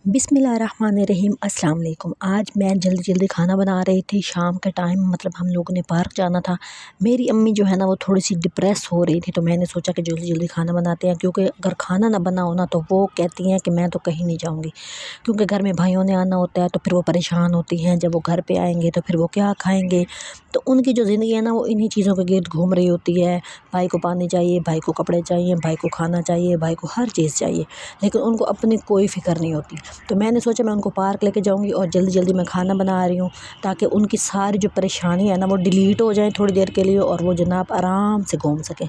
बिस्मिल्लाहिर्रहमानिर्रहीम। अस्सलाम वालेकुम। आज मैं जल्दी जल्दी खाना बना रही थी। शाम के टाइम मतलब हम लोगों ने पार्क जाना था। मेरी अम्मी जो है ना वो थोड़ी सी डिप्रेस हो रही थी, तो मैंने सोचा कि जल्दी जल्दी खाना बनाते हैं, क्योंकि अगर खाना ना बना हो ना तो वो कहती हैं कि मैं तो कहीं नहीं जाऊँगी, क्योंकि घर में भाइयों ने आना होता है तो फिर वो परेशान होती हैं। जब वो घर पे आएंगे तो फिर वो क्या खाएंगे, तो उनकी जो ज़िंदगी है ना वो इन्हीं चीज़ों के गिर्द घूम रही होती है। भाई को पानी चाहिए, भाई को कपड़े चाहिए, भाई को खाना चाहिए, भाई को हर चीज़ चाहिए, लेकिन उनको अपनी कोई फ़िक्र नहीं होती। तो मैंने सोचा मैं उनको पार्क लेके जाऊंगी और जल्दी जल्दी मैं खाना बना रही हूँ, ताकि उनकी सारी जो परेशानी है ना वो डिलीट हो जाए थोड़ी देर के लिए और वो जनाब आराम से घूम सकें।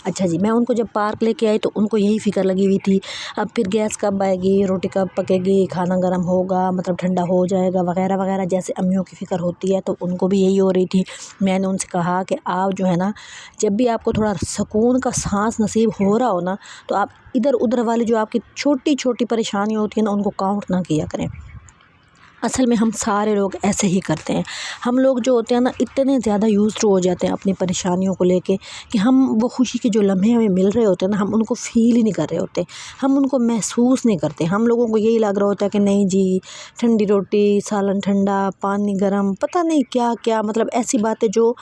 अच्छा जी, मैं उनको जब पार्क लेके आई तो उनको यही फ़िक्र लगी हुई थी, अब फिर गैस कब आएगी, रोटी कब पकेगी, खाना गर्म होगा मतलब ठंडा हो जाएगा वगैरह वगैरह, जैसे अम्मियों की फ़िक्र होती है तो उनको भी यही हो रही थी। मैंने उनसे कहा कि आप जो है ना, जब भी आपको थोड़ा सुकून का सांस नसीब हो रहा हो ना, तो आप इधर उधर वाली जो आपकी छोटी छोटी परेशानी होती है ना उनको काउंट ना किया करें। असल में हम सारे लोग ऐसे ही करते हैं। हम लोग जो होते हैं ना इतने ज़्यादा यूज़ टू हो जाते हैं अपनी परेशानियों को लेके, कि हम वो खुशी के जो लम्हे हमें मिल रहे होते हैं ना हम उनको फ़ील ही नहीं कर रहे होते, हम उनको महसूस नहीं करते। हम लोगों को यही लग रहा होता है कि नहीं जी, ठंडी रोटी, सालन ठंडा, पानी गर्म, पता नहीं क्या क्या, मतलब ऐसी बातें जो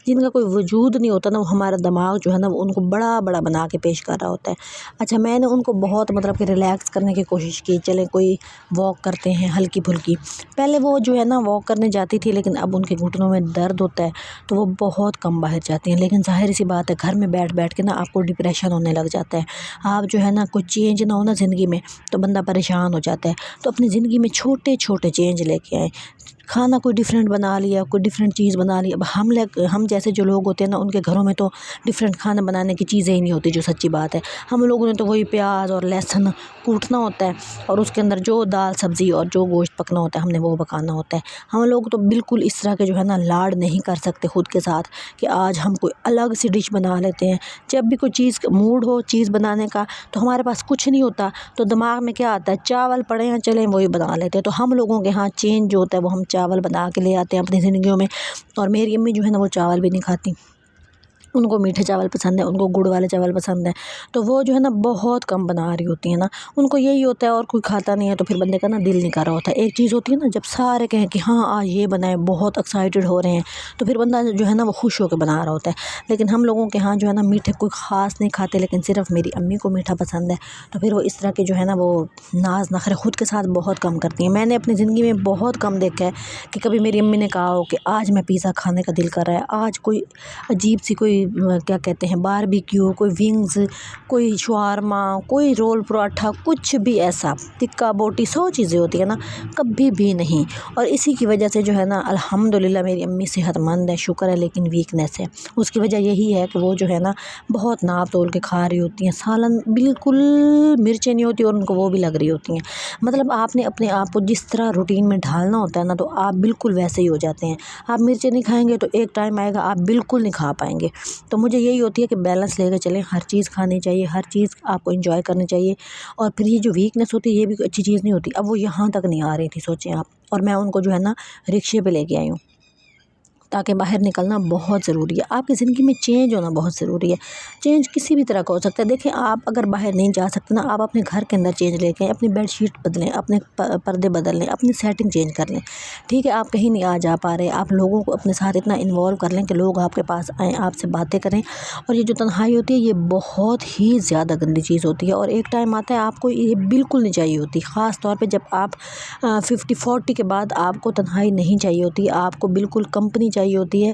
जिनका कोई वजूद नहीं होता ना, वो हमारा दिमाग जो है ना वो उनको बड़ा बड़ा बना के पेश कर रहा होता है। अच्छा, मैंने उनको बहुत मतलब कि रिलैक्स करने की कोशिश की, चले कोई वॉक करते हैं हल्की फुल्की। पहले वो जो है ना वॉक करने जाती थी, लेकिन अब उनके घुटनों में दर्द होता है तो वो बहुत कम बाहर जाती हैं। लेकिन ज़ाहिर सी बात है, घर में बैठ बैठ के ना आपको डिप्रेशन होने लग जाता है। आप जो है ना कुछ चेंज ना हो ना ज़िंदगी में तो बंदा परेशान हो जाता है। तो अपनी ज़िंदगी में छोटे छोटे चेंज लेके आए। खाना कोई डिफरेंट बना लिया, कोई डिफरेंट चीज़ बना ली। अब हम जैसे जो लोग होते हैं ना उनके घरों में तो डिफरेंट खाना बनाने की चीज़ें ही नहीं होती, जो सच्ची बात है। हम लोगों ने तो वही प्याज और लहसुन कूटना होता है और उसके अंदर जो दाल सब्ज़ी और जो गोश्त पकना होता है हमने वो पकाना होता है। हम लोग तो बिल्कुल इस तरह के जो है ना लाड नहीं कर सकते खुद के साथ कि आज हम कोई अलग सी डिश बना लेते हैं। जब भी कोई चीज़ मूड हो चीज़ बनाने का तो हमारे पास कुछ नहीं होता, तो दिमाग में क्या आता है, चावल पड़े हैं चलें वही बना लेते हैं। तो हम लोगों के यहाँ चेंज जो होता है वो हम चावल बना के ले आते हैं अपनी ज़िंदगियों में। और मेरी अम्मी जो है ना वो चावल भी नहीं खाती, उनको मीठे चावल पसंद है, उनको गुड़ वाले चावल पसंद है, तो वो जो है ना बहुत कम बना रही होती है ना। उनको यही होता है और कोई खाता नहीं है तो फिर बंदे का ना दिल नहीं कर रहा होता है। एक चीज़ होती है ना, जब सारे कहें कि हाँ आज ये बनाए, बहुत एक्साइटेड हो रहे हैं, तो फिर बंदा जो है ना वो खुश होकर बना रहा होता है। लेकिन हम लोगों के यहाँ जो है ना मीठे कोई ख़ास नहीं खाते, लेकिन सिर्फ मेरी अम्मी को मीठा पसंद है, तो फिर वो इस तरह के जो है ना वो नाज नखरे खुद के साथ बहुत कम करती हैं। मैंने अपनी ज़िंदगी में बहुत कम देखा है कि कभी मेरी अम्मी ने कहा हो कि आज मैं पिज़्ज़ा खाने का दिल कर रहा है, आज कोई अजीब सी कोई क्या कहते हैं बारबेक्यू, कोई विंग्स, कोई शवारमा, कोई रोल पराठा, कुछ भी ऐसा, टिक्का बोटी, 100 चीज़ें होती है ना, कभी भी नहीं। और इसी की वजह से जो है ना अल्हम्दुलिल्लाह मेरी अम्मी सेहतमंद है, शुक्र है, लेकिन वीकनेस है। उसकी वजह यही है कि वो जो है ना बहुत नाप तोल के खा रही होती हैं। सालन बिल्कुल मिर्चें नहीं होती और उनको वो भी लग रही होती हैं। मतलब आपने अपने आप को जिस तरह रूटीन में ढालना होता है ना, तो आप बिल्कुल वैसे ही हो जाते हैं। आप मिर्चें नहीं खाएंगे तो एक टाइम आएगा आप बिल्कुल नहीं खा पाएंगे। तो मुझे यही होती है कि बैलेंस लेकर चलें, हर चीज़ खानी चाहिए, हर चीज़ आपको एंजॉय करनी चाहिए। और फिर ये जो वीकनेस होती है ये भी कोई अच्छी चीज़ नहीं होती। अब वो यहाँ तक नहीं आ रही थी, सोचें आप, और मैं उनको जो है ना रिक्शे पे लेके आई हूँ, ताकि बाहर निकलना बहुत ज़रूरी है। आपकी ज़िंदगी में चेंज होना बहुत ज़रूरी है। चेंज किसी भी तरह का हो सकता है। देखिए, आप अगर बाहर नहीं जा सकते ना, आप अपने घर के अंदर चेंज लेके आएँ, अपनी बेडशीट बदलें, अपने पर्दे बदल लें, अपनी सेटिंग चेंज कर लें। ठीक है, आप कहीं नहीं आ जा पा रहे, आप लोगों को अपने साथ इतना इन्वॉल्व कर लें कि लोग आपके पास आएँ, आपसे बातें करें। और ये जो तन्हाई होती है ये बहुत ही ज़्यादा गंदी चीज़ होती है, और एक टाइम आता है आपको ये बिल्कुल नहीं चाहिए होती। ख़ास तौर पे जब आप 50-40 के बाद आपको तन्हाई नहीं चाहिए होती, आपको बिल्कुल कंपनी चाहिए होती है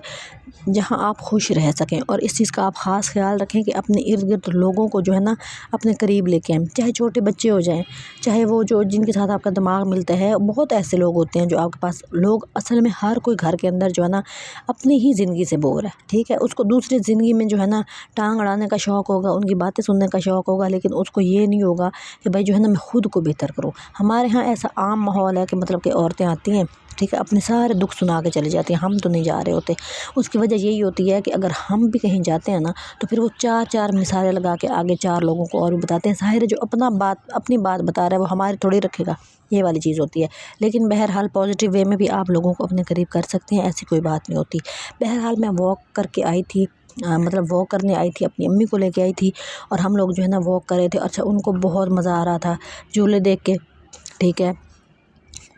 जहाँ आप खुश रह सकें। और इस चीज़ का आप ख़ास ख्याल रखें कि अपने इर्द गिर्द लोगों को जो है ना अपने करीब लेके आएँ, चाहे छोटे बच्चे हो जाएं, चाहे वो जो जिनके साथ आपका दिमाग मिलता है। बहुत ऐसे लोग होते हैं जो आपके पास लोग, असल में हर कोई घर के अंदर जो है ना अपनी ही ज़िंदगी से बोर है। ठीक है, उसको दूसरी ज़िंदगी में जो है ना टांग अड़ाने का शौक़ होगा, उनकी बातें सुनने का शौक़ होगा, लेकिन उसको ये नहीं होगा कि भाई जो है ना मैं खुद को बेहतर करूँ। हमारे यहाँ ऐसा आम माहौल है कि मतलब कि औरतें आती हैं, ठीक है, अपने सारे दुख सुना के चली जाती हैं, हम तो नहीं जा रहे होते। उसकी वजह यही होती है कि अगर हम भी कहीं जाते हैं ना तो फिर वो चार चार मिसालें लगा के आगे चार लोगों को और भी बताते हैं। ज़ाहिर है जो अपनी बात बता रहा है वो हमारी थोड़ी रखेगा, ये वाली चीज़ होती है। लेकिन बहरहाल पॉजिटिव वे में भी आप लोगों को अपने करीब कर सकते हैं, ऐसी कोई बात नहीं होती। बहरहाल मैं वॉक करके आई थी, मतलब वॉक करने आई थी, अपनी अम्मी को लेके आई थी, और हम लोग जो है ना वॉक कर रहे थे। अच्छा, उनको बहुत मज़ा आ रहा था झूले देख के, ठीक है।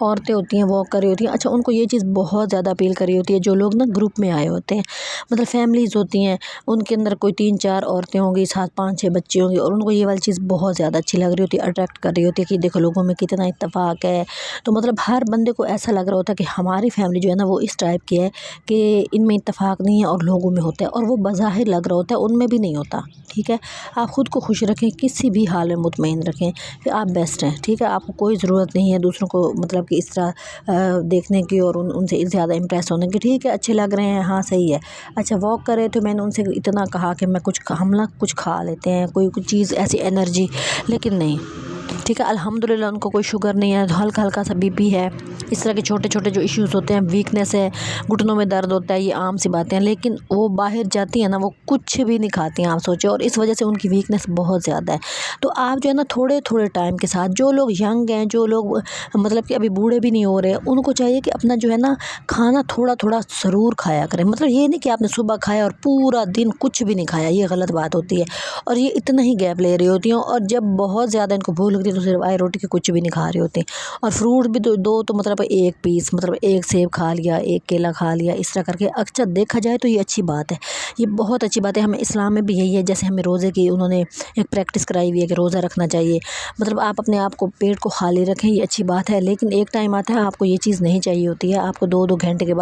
عورتیں ہوتی ہیں واک کر رہی ہوتی ہیں، اچھا ان کو یہ چیز بہت زیادہ اپیل کر رہی ہوتی ہے، جو لوگ نا گروپ میں آئے ہوتے ہیں، مطلب فیملیز ہوتی ہیں، ان کے اندر کوئی 3-4 عورتیں ہوں گی، 7-5-6 بچے ہوں گے، اور ان کو یہ والی چیز بہت زیادہ اچھی لگ رہی ہوتی ہے، اٹریکٹ کر رہی ہوتی ہے کہ دیکھو لوگوں میں کتنا اتفاق ہے۔ تو مطلب ہر بندے کو ایسا لگ رہا ہوتا ہے کہ ہماری فیملی جو ہے نا وہ اس ٹائپ کی ہے کہ ان میں اتفاق نہیں ہے اور لوگوں میں ہوتا ہے، اور وہ بظاہر لگ رہا ہوتا ہے، ان میں بھی نہیں ہوتا۔ ٹھیک ہے، آپ خود کو خوش رکھیں، کسی بھی حال میں مطمئن رکھیں کہ آپ بیسٹ ہیں۔ ٹھیک ہے، آپ کو کوئی ضرورت نہیں ہے دوسروں کو مطلب کہ اس طرح دیکھنے کی اور ان سے زیادہ امپریس ہونے کی۔ ٹھیک ہے، اچھے لگ رہے ہیں، ہاں صحیح ہے۔ اچھا واک کر رہے تو میں نے ان سے اتنا کہا کہ ہم نا کچھ کھا لیتے ہیں، کوئی چیز ایسی انرجی، لیکن نہیں۔ ٹھیک ہے، الحمدللہ ان کو کوئی شوگر نہیں ہے، ہلکا ہلکا سا بی پی ہے، اس طرح کے چھوٹے چھوٹے جو ایشوز ہوتے ہیں، ویکنیس ہے، گھٹنوں میں درد ہوتا ہے، یہ عام سی باتیں ہیں، لیکن وہ باہر جاتی ہیں نا وہ کچھ بھی نہیں کھاتی ہیں، آپ سوچیں، اور اس وجہ سے ان کی ویکنیس بہت زیادہ ہے۔ تو آپ جو ہے نا تھوڑے تھوڑے ٹائم کے ساتھ، جو لوگ ینگ ہیں، جو لوگ مطلب کہ ابھی بوڑھے بھی نہیں ہو رہے، ان کو چاہیے کہ اپنا جو ہے نا کھانا تھوڑا تھوڑا ضرور کھایا کریں۔ مطلب یہ نہیں کہ آپ نے صبح کھایا اور پورا دن کچھ بھی نہیں کھایا، یہ غلط بات ہوتی ہے، اور یہ اتنا ہی گیپ لے رہی ہوتی ہیں، اور جب بہت زیادہ ان کو بھوک لگتی ہے تو صرف آئے روٹی کے کچھ بھی نہیں کھا رہے ہوتے ہیں، اور فروٹ بھی تو مطلب ایک پیس، مطلب ایک سیب کھا لیا، ایک کیلا کھا لیا، اس طرح کر کے۔ اچھا دیکھا جائے تو یہ اچھی بات ہے، یہ بہت اچھی بات ہے، ہمیں اسلام میں بھی یہی ہے، جیسے ہمیں روزے کی انہوں نے ایک پریکٹس کرائی ہوئی ہے کہ روزہ رکھنا چاہیے، مطلب آپ اپنے آپ کو پیٹ کو خالی رکھیں، یہ اچھی بات ہے، لیکن ایک ٹائم آتا ہے آپ کو یہ چیز نہیں چاہیے ہوتی ہے، آپ کو 2-2 گھنٹے کے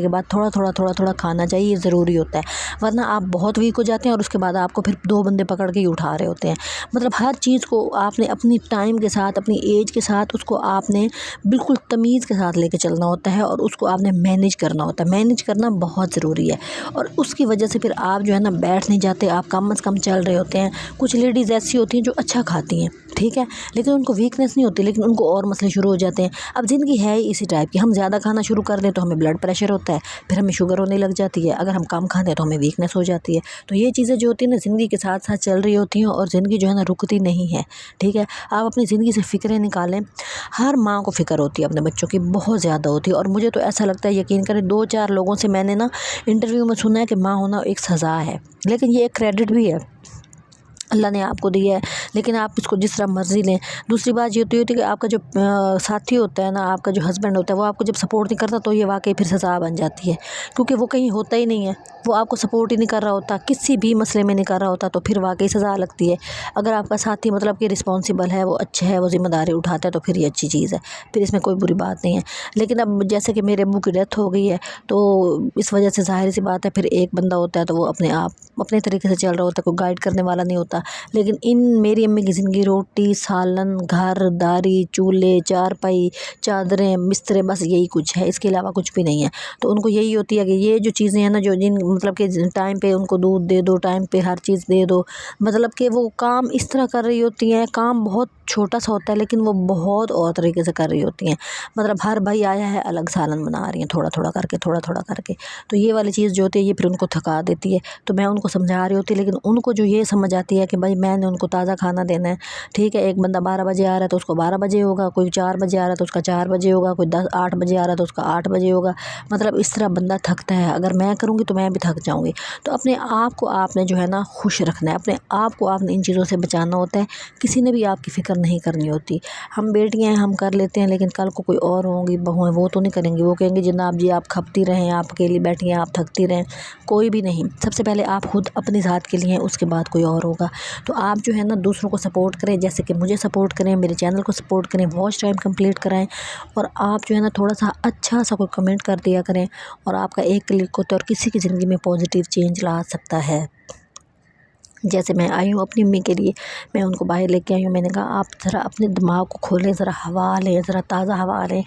بعد تھوڑا تھوڑا کھانا چاہیے، یہ ضروری ہوتا ہے، ورنہ آپ بہت ویک ہو جاتے ہیں، اور اس کے بعد آپ کو پھر 2 بندے پکڑ کے ہی اٹھا رہے ہوتے ہیں۔ مطلب ہر چیز کو آپ نے اپنی ٹائم کے ساتھ، اپنی ایج کے ساتھ، اس کو آپ نے بالکل تمیز کے ساتھ لے کے چلنا ہوتا ہے، اور اس کو آپ نے مینیج کرنا ہوتا ہے، مینیج کرنا بہت ضروری ہے، اور اس کی وجہ سے پھر آپ جو ہے نا بیٹھ نہیں جاتے، آپ کم از کم چل رہے ہوتے ہیں۔ کچھ لیڈیز ایسی ہوتی ہیں جو اچھا کھاتی ہیں، ٹھیک ہے، لیکن ان کو ویکنیس نہیں ہوتی، لیکن ان کو اور مسئلے شروع ہو جاتے ہیں۔ اب زندگی ہے ہی اسی ٹائپ کی، ہم زیادہ کھانا شروع کر دیں تو ہمیں بلڈ پریشر ہوتا ہے، پھر ہمیں شوگر ہونے لگ جاتی ہے، اگر ہم کم کھاتے ہیں تو ہمیں ویکنیس ہو جاتی ہے۔ تو یہ چیزیں جو ہوتی ہیں نا زندگی کے ساتھ ساتھ چل رہی ہوتی ہیں، اور زندگی جو ہے نا رکتی نہیں ہے۔ ٹھیک ہے، آپ اپنی زندگی سے فکریں نکالیں، ہر ماں کو فکر ہوتی ہے اپنے بچوں کی، بہت زیادہ ہوتی ہے، اور مجھے تو ایسا لگتا ہے، یقین کریں 2-4 لوگوں سے میں نے نا انٹرویو میں سنا ہے کہ ماں ہونا ایک سزا ہے، لیکن یہ ایک کریڈٹ بھی ہے، اللہ نے آپ کو دیا ہے، لیکن آپ اس کو جس طرح مرضی لیں۔ دوسری بات یہ ہوتی ہے کہ آپ کا جو ساتھی ہوتا ہے نا، آپ کا جو ہسبینڈ ہوتا ہے، وہ آپ کو جب سپورٹ نہیں کرتا تو یہ واقعی پھر سزا بن جاتی ہے، کیونکہ وہ کہیں ہوتا ہی نہیں ہے، وہ آپ کو سپورٹ ہی نہیں کر رہا ہوتا، کسی بھی مسئلے میں نہیں کر رہا ہوتا، تو پھر واقعی سزا لگتی ہے۔ اگر آپ کا ساتھی مطلب کہ رسپانسیبل ہے، وہ اچھا ہے، وہ ذمہ داری اٹھاتا ہے، تو پھر یہ اچھی چیز ہے، پھر اس میں کوئی بری بات نہیں ہے۔ لیکن اب جیسے کہ میرے ابو کی ڈیتھ ہو گئی ہے، تو اس وجہ سے ظاہر سی بات ہے، پھر ایک بندہ ہوتا ہے تو وہ اپنے آپ اپنے طریقے سے چل رہا ہوتا ہے، کوئی گائیڈ کرنے والا نہیں ہوتا۔ لیکن میری امی کی زندگی روٹی، سالن، گھر داری، چولہے، چارپائی، چادریں، بسترے، بس یہی کچھ ہے، اس کے علاوہ کچھ بھی نہیں ہے۔ تو ان کو یہی ہوتی ہے کہ یہ جو چیزیں ہیں نا، جو مطلب کہ ٹائم پہ ان کو دودھ دے دو، ٹائم پہ ہر چیز دے دو، مطلب کہ وہ کام اس طرح کر رہی ہوتی ہیں، کام بہت چھوٹا سا ہوتا ہے لیکن وہ بہت اور طریقے سے کر رہی ہوتی ہیں، مطلب ہر بھائی آیا ہے الگ سالن بنا رہی ہیں، تھوڑا تھوڑا کر کے، تھوڑا تھوڑا کر کے۔ تو یہ والی چیز جو ہوتی ہے یہ پھر ان کو تھکا دیتی ہے، تو میں ان کو سمجھا رہی ہوتی، لیکن ان کو جو یہ سمجھ آتی ہے کہ بھائی میں نے ان کو تازہ کھانا دینا ہے، ٹھیک ہے، ایک بندہ 12 بجے آ رہا ہے تو اس کو 12 بجے ہوگا، کوئی 4 بجے آ رہا ہے تو اس کا 4 بجے ہوگا، کوئی 8 بجے آ رہا ہے تو اس کا 8 بجے ہوگا، مطلب اس طرح بندہ تھکتا ہے، اگر میں کروں گی تو میں بھی تھک جاؤں گی۔ تو اپنے آپ کو آپ نے جو ہے نا خوش رکھنا ہے، اپنے آپ کو آپ نے ان چیزوں سے بچانا ہوتا ہے، کسی نے بھی آپ کی فکر نہیں کرنی ہوتی۔ ہم بیٹیاں ہیں، ہم کر لیتے ہیں، لیکن کل کو کوئی اور ہوں گی، بہو ہیں، وہ تو نہیں کریں گی، وہ کہیں گے جناب جی آپ کھپتی رہیں، آپ اکیلی بیٹھی ہیں، آپ تھکتی رہیں، کوئی بھی نہیں۔ سب سے پہلے آپ خود اپنی ذات کے لیے ہیں، اس کے بعد کوئی اور ہوگا۔ تو آپ جو ہے نا دوسروں کو سپورٹ کریں، جیسے کہ مجھے سپورٹ کریں، میرے چینل کو سپورٹ کریں، واچ ٹائم کمپلیٹ کرائیں، اور آپ جو ہے نا تھوڑا سا اچھا سا کوئی کمنٹ کر دیا کریں، اور آپ کا ایک کلک ہوتا ہے اور کسی کی زندگی میں پازیٹیو چینج لا سکتا ہے۔ جیسے میں آئی ہوں اپنی امی کے لیے، میں ان کو باہر لے کے آئی ہوں، میں نے کہا آپ ذرا اپنے دماغ کو کھولیں، ذرا ہوا لیں، ذرا تازہ ہوا لیں،